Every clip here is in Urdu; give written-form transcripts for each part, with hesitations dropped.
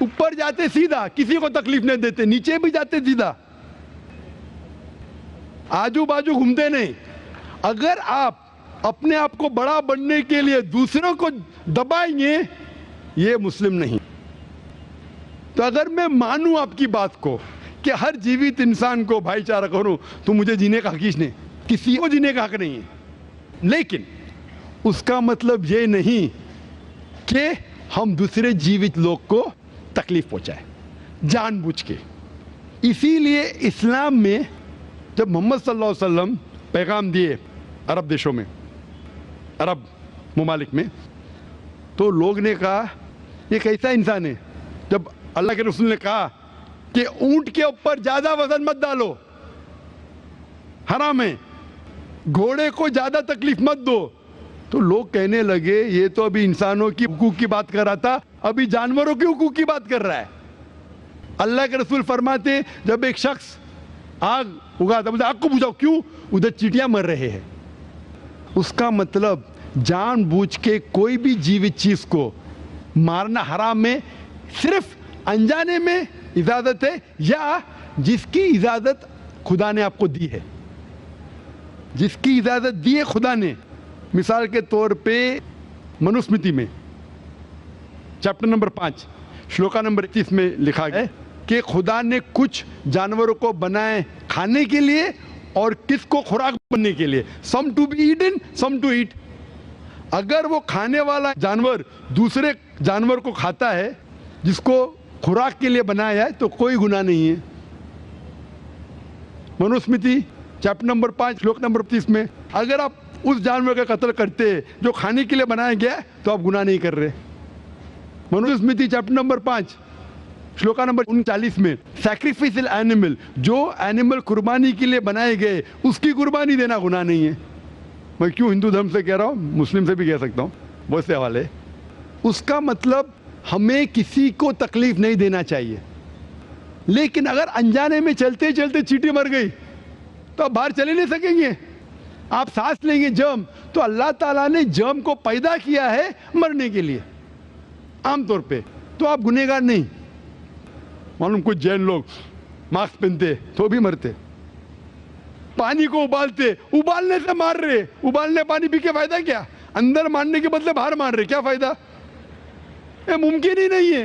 اوپر جاتے سیدھا, کسی کو تکلیف نہیں دیتے, نیچے بھی جاتے سیدھا, آجو باجو گھومتے نہیں. اگر آپ اپنے آپ کو بڑا بننے کے لیے دوسروں کو دبائیں گے, یہ مسلم نہیں. تو اگر میں مانوں آپ کی بات کو کہ ہر جیوت انسان کو بھائی چارہ کروں, تو مجھے جینے کا حق ہی نہیں, کسی کو جینے کا حق نہیں ہے. لیکن اس کا مطلب یہ نہیں کہ ہم دوسرے جیوت لوگ کو تکلیف پہنچائیں جان بوجھ کے. اسی لیے اسلام میں جب محمد صلی اللہ علیہ وسلم پیغام دیے عرب دیشوں میں, عرب ممالک میں, تو لوگ نے کہا یہ کیسا انسان ہے. جب اللہ کے رسول نے کہا کہ اونٹ کے اوپر زیادہ وزن مت ڈالو, حرام ہے, گھوڑے کو زیادہ تکلیف مت دو, تو لوگ کہنے لگے یہ تو ابھی انسانوں کی حقوق کی بات کر رہا تھا, ابھی جانوروں کے حقوق کی بات کر رہا ہے. اللہ کے رسول فرماتے جب ایک شخص آگ اگاتا, مجھے آگ کو بجھاؤ, کیوں؟ ادھر چیٹیاں مر رہے ہیں. اس کا مطلب جان بوجھ کے کوئی بھی جیوت چیز کو مارنا حرام ہے, صرف انجانے میں اجازت ہے, یا جس کی اجازت خدا نے آپ کو دی ہے, جس کی اجازت دی ہے خدا نے. مثال کے طور پہ منوسمرتی میں چیپٹر نمبر 5 شلوکا نمبر 31 میں لکھا ہے کہ خدا نے کچھ جانوروں کو بنائے کھانے کے لیے اور کس کو خوراک بننے کے لیے. Some to be eaten, some to eat. اگر وہ کھانے والا جانور دوسرے جانور کو کھاتا ہے جس کو خوراک کے لیے بنایا ہے, تو کوئی گناہ نہیں ہے. منوسمرتی چیپٹر نمبر 5 شلوک نمبر 30 میں اگر آپ اس جانور کا قتل کرتے جو کھانے کے لیے بنایا گیا تو آپ گناہ نہیں کر رہے. منوسمرتی چیپٹر نمبر 5 شلوکا نمبر 39 میں سیکریفائسل اینیمل, جو اینیمل قربانی کے لیے بنائے گئے اس کی قربانی دینا گناہ نہیں ہے. میں کیوں ہندو دھرم سے کہہ رہا ہوں, مسلم سے بھی کہہ سکتا ہوں, بہت سے حوالے. اس کا مطلب ہمیں کسی کو تکلیف نہیں دینا چاہیے. لیکن اگر انجانے میں چلتے چلتے چیٹی مر گئی تو آپ باہر چلے نہیں سکیں گے, آپ سانس لیں گے جرم, تو اللہ تعالیٰ نے جرم کو پیدا کیا ہے مرنے کے لیے عام طور پہ, تو آپ گنہگار نہیں. معلوم کچھ جین لوگ ماسک پہنتے تو بھی مرتے, پانی کو ابالتے, ابالنے سے مار رہے, ابالنے پانی پی کے فائدہ کیا؟ اندر مارنے کے بدلے باہر مار رہے, کیا فائدہ؟ یہ ممکن ہی نہیں ہے.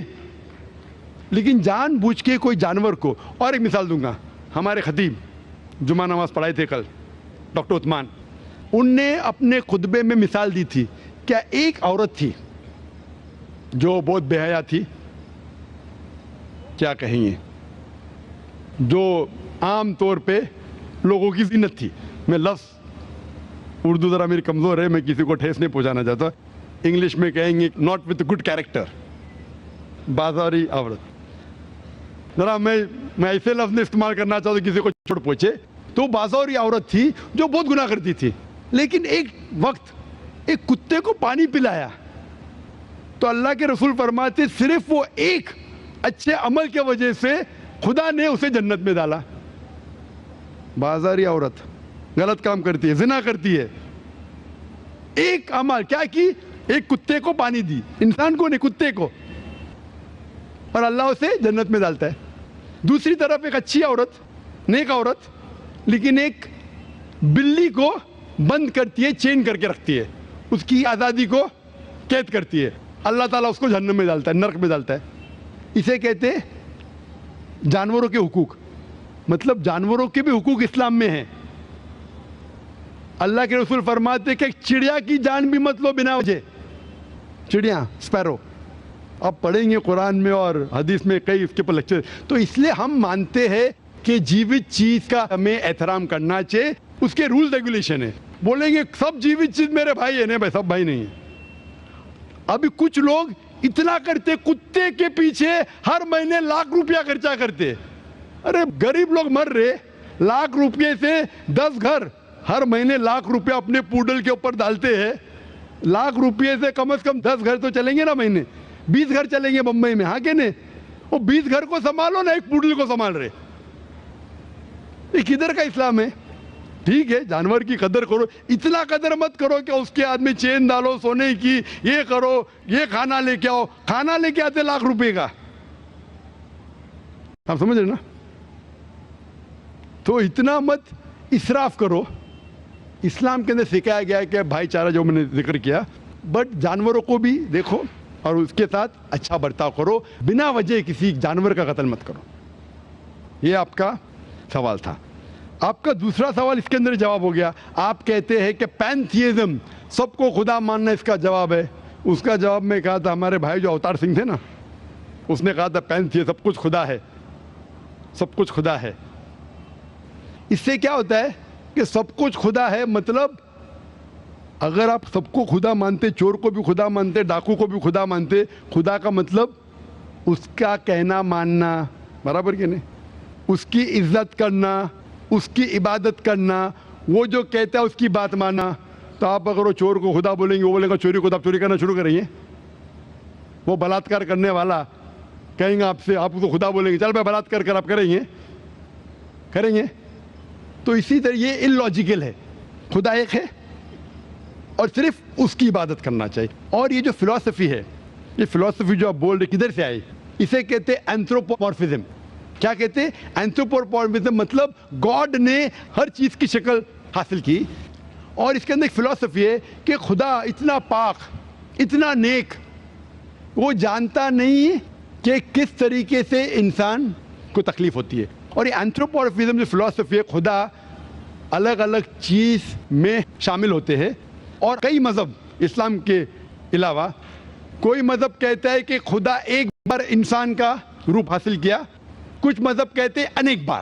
لیکن جان بوجھ کے کوئی جانور کو, اور ایک مثال دوں گا, ہمارے خطیب جمعہ نماز پڑھائے تھے کل, ڈاکٹر عثمان, ان نے اپنے خطبے میں مثال دی تھی. کیا ایک عورت تھی جو بہت بے حیا تھی, کیا کہیں گے, جو عام طور پہ لوگوں کی زینت تھی. میں لفظ اردو ذرا میری کمزور ہے, میں کسی کو ٹھیس نہیں پہنچانا چاہتا, انگلش میں کہیں گے ناٹ وتھ گڈ کیریکٹر, بازاری عورت. ذرا میں ایسے لفظ نہیں استعمال کرنا چاہتا کسی کو چھوڑ پہنچے. تو بازاری عورت تھی جو بہت گناہ کرتی تھی, لیکن ایک وقت ایک کتے کو پانی پلایا تو اللہ کے رسول فرماتے صرف وہ ایک اچھے عمل کے وجہ سے خدا نے اسے جنت میں ڈالا. بازاری عورت غلط کام کرتی ہے, زنا کرتی ہے, ایک عمل کیا کی, ایک کتے کو پانی دی, انسان کو نہیں کتے کو, اور اللہ اسے جنت میں ڈالتا ہے. دوسری طرف ایک اچھی عورت, نیک عورت, لیکن ایک بلی کو بند کرتی ہے, چین کر کے رکھتی ہے, اس کی آزادی کو قید کرتی ہے, اللہ تعالیٰ اس کو جہنم میں ڈالتا ہے, نرک میں ڈالتا ہے. اسے کہتے جانوروں کے حقوق. مطلب جانوروں کے بھی حقوق اسلام میں ہیں. اللہ کے رسول فرماتے کہ چڑیا کی جان بھی مت لو بنا وجہ. چڑیا, اسپیرو, آپ پڑھیں گے قرآن میں اور حدیث میں کئی اس کے پر لیکچر. تو اس لیے ہم مانتے ہیں کہ جیوت چیز کا ہمیں احترام کرنا چاہیے, اس کے رول ریگولیشن ہے. بولیں گے سب جیوت چیز میرے بھائی ہے, نہیں بھائی, سب بھائی نہیں ہے. ابھی کچھ لوگ اتنا کرتے, کتے کے پیچھے ہر مہینے لاکھ روپیہ خرچہ کرتے. ارے غریب لوگ مر رہے, لاکھ روپے سے 10 گھر ہر مہینے لاکھ روپیہ اپنے پوڈل کے اوپر ڈالتے ہیں. لاکھ روپے سے کم از کم 10 گھر تو چلیں گے نا مہینے, 20 گھر چلیں گے بمبئی میں, ہاں کہ نہیں؟ وہ 20 گھر کو سنبھالو نا, ایک پوڈل کو سنبھال رہے. یہ کدھر کا اسلام ہے؟ ٹھیک ہے جانور کی قدر کرو, اتنا قدر مت کرو کہ اس کے ہاتھ میں چین ڈالو سونے کی, یہ کرو, یہ کھانا لے کے آؤ. کھانا لے کے آتے لاکھ روپے کا, آپ سمجھ رہے نا؟ تو اتنا مت اسراف کرو. اسلام کے اندر سکھایا گیا ہے کہ بھائی چارہ جو میں نے ذکر کیا, بٹ جانوروں کو بھی دیکھو اور اس کے ساتھ اچھا برتاؤ کرو, بنا وجہ کسی جانور کا قتل مت کرو. یہ آپ کا سوال تھا. آپ کا دوسرا سوال اس کے اندر جواب ہو گیا. آپ کہتے ہیں کہ پینتھیزم, سب کو خدا ماننا اس کا جواب ہے. اس کا جواب میں کہا تھا, ہمارے بھائی جو اوتار سنگھ تھے نا, اس نے کہا تھا پینتھیزم سب کچھ خدا ہے, سب کچھ خدا ہے. اس سے کیا ہوتا ہے کہ سب کچھ خدا ہے, مطلب اگر آپ سب کو خدا مانتے, چور کو بھی خدا مانتے, ڈاکو کو بھی خدا مانتے, خدا کا مطلب اس کا کہنا ماننا, برابر کہ نہیں, اس کی عزت کرنا, اس کی عبادت کرنا, وہ جو کہتا ہے اس کی بات ماننا. تو آپ اگر وہ چور کو خدا بولیں گے, وہ بولے گا چوری کو, تو آپ چوری کرنا شروع کریں گے. وہ بلاತ್ಕಾರ کرنے والا کہیں گے آپ سے, آپ کو خدا بولیں گے, چل میں بلاತ್ಕಾರ کر, آپ کریں گے, کریں گے. تو اسی طرح یہ ان لاجیکل ہے. خدا ایک ہے اور صرف اس کی عبادت کرنا چاہیے. اور یہ جو فلسفی ہے, یہ فلسفی جو آپ بول رہے کدھر سے آئی, اسے کہتے ہیں اینتھروپومورفزم. کیا کہتے ہیں؟ اینتھروپومورفزم. مطلب گاڈ نے ہر چیز کی شکل حاصل کی, اور اس کے اندر ایک فلسفی ہے کہ خدا اتنا پاک, اتنا نیک, وہ جانتا نہیں کہ کس طریقے سے انسان کو تکلیف ہوتی ہے. اور یہ اینتھروپومورفزم جو فلسفی ہے, خدا الگ الگ چیز میں شامل ہوتے ہیں. اور کئی مذہب اسلام کے علاوہ, کوئی مذہب کہتا ہے کہ خدا ایک بار انسان کا روپ حاصل کیا, کچھ مذہب کہتے ہیں انیک بار.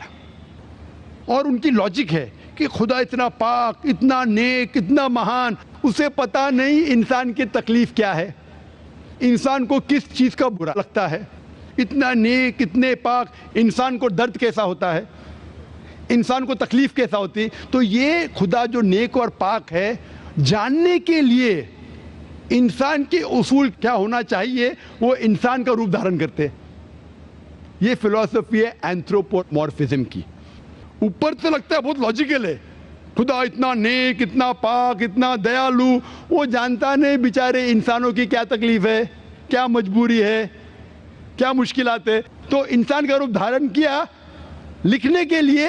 اور ان کی لاجک ہے کہ خدا اتنا پاک, اتنا نیک, اتنا مہان, اسے پتہ نہیں انسان کی تکلیف کیا ہے, انسان کو کس چیز کا برا لگتا ہے. اتنا نیک, اتنے پاک, انسان کو درد کیسا ہوتا ہے, انسان کو تکلیف کیسا ہوتی. تو یہ خدا جو نیک اور پاک ہے, جاننے کے لیے انسان کے اصول کیا ہونا چاہیے, وہ انسان کا روپ دھارن کرتے. یہ فلسفی ہے اینتھروپومورفزم کی. اوپر سے لگتا ہے بہت لاجیکل ہے, خدا اتنا نیک, اتنا پاک, اتنا دیالو, وہ جانتا نہیں بیچارے انسانوں کی کیا تکلیف ہے, کیا مجبوری ہے, کیا مشکلات ہے. تو انسان کا روپ دھارن کیا لکھنے کے لیے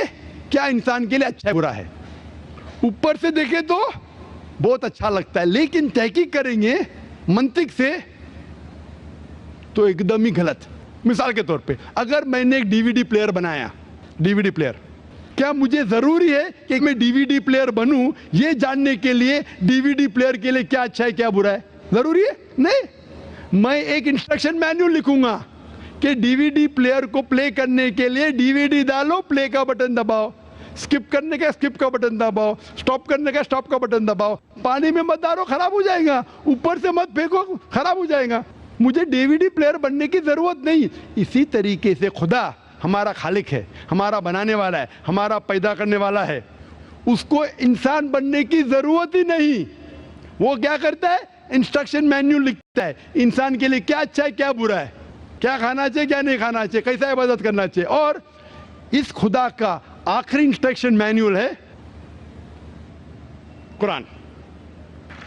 کیا انسان کے لیے اچھا ہے برا ہے. اوپر سے دیکھیں تو بہت اچھا لگتا ہے, لیکن تحقیق کریں گے منطق سے تو ایک دم ہی غلط. مثال کے طور پہ, اگر میں نے ایک ڈی وی ڈی پلیئر بنایا, ڈی وی ڈی پلیئر, کیا مجھے ضروری ہے کہ میں ڈی وی ڈی پلیئر بنوں یہ جاننے کے لیے ڈی وی ڈی پلیئر کے لیے کیا اچھا ہے کیا برا ہے؟ ضروری ہے نہیں. میں ایک انسٹرکشن مینیول لکھوں گا کہ ڈی وی ڈی پلیئر کو پلے کرنے کے لیے ڈی وی ڈی ڈالو, پلے کا بٹن دباؤ, اسکپ کرنے کا اسکپ کا بٹن دباؤ, اسٹاپ کرنے کا اسٹاپ کا بٹن دباؤ. پانی میں مت ڈالو, خراب ہو جائے گا. اوپر سے مت پھینکو, خراب ہو جائے گا. مجھے ڈی وی ڈی پلیئر بننے کی ضرورت نہیں. اسی طریقے سے خدا ہمارا خالق ہے, ہمارا بنانے والا ہے, ہمارا پیدا کرنے والا ہے, اس کو انسان بننے کی ضرورت ہی نہیں. وہ کیا کرتا ہے؟ انسٹرکشن مینیول لکھتا ہے, انسان کے لیے کیا اچھا ہے کیا برا ہے, کیا کھانا چاہیے کیا نہیں کھانا چاہیے, کیسا عبادت کرنا چاہیے. اور اس خدا کا آخری انسٹرکشن مینیول ہے قرآن.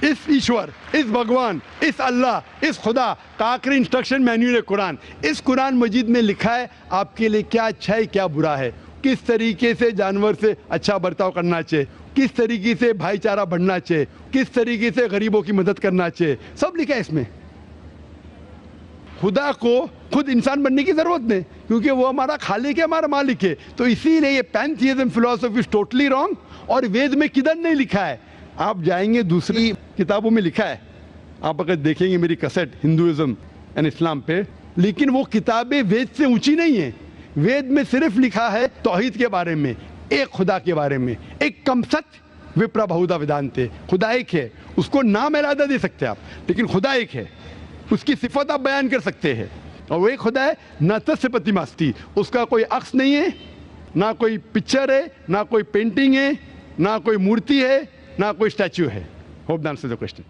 اس ایشور, اس بھگوان, اس اللہ, اس خدا کا آخری انسٹرکشن مینیول ہے قرآن. اس قرآن مجید میں لکھا ہے آپ کے لیے کیا اچھا ہے کیا برا ہے, کس طریقے سے جانور سے اچھا برتاؤ کرنا چاہیے, کس طریقے سے بھائی چارہ بڑھنا چاہیے, کس طریقے سے غریبوں کی مدد کرنا چاہیے, سب لکھا ہے اس میں. خدا کو خود انسان بننے کی ضرورت نہیں, کیونکہ وہ ہمارا خالق ہے, ہمارا مالک ہے. تو اسی لیے یہ پینتھیزم فلسفی از ٹوٹلی رانگ. اور وید میں کدھر نہیں لکھا ہے, آپ جائیں گے دوسری کتابوں میں لکھا ہے, آپ اگر دیکھیں گے میری کیسٹ ہندوازم اینڈ اسلام پہ, لیکن وہ کتابیں وید سے اونچی نہیں ہیں. وید میں صرف لکھا ہے توحید کے بارے میں, ایک خدا کے بارے میں, ایک کم ست وپرا بہودا ویدانتے. خدا ایک ہے, اس کو نام علیحدہ دے سکتے آپ, لیکن خدا ایک ہے, اس کی صفت آپ بیان کر سکتے ہیں. اور وہ ایک خدا ہے, نہ تسیہ پرتیماستی, اس کا کوئی عکس نہیں ہے, نہ کوئی پکچر ہے, نہ کوئی پینٹنگ ہے, نہ کوئی مورتی ہے, نہ کوئی اسٹیچو ہے. Hope the answer the question.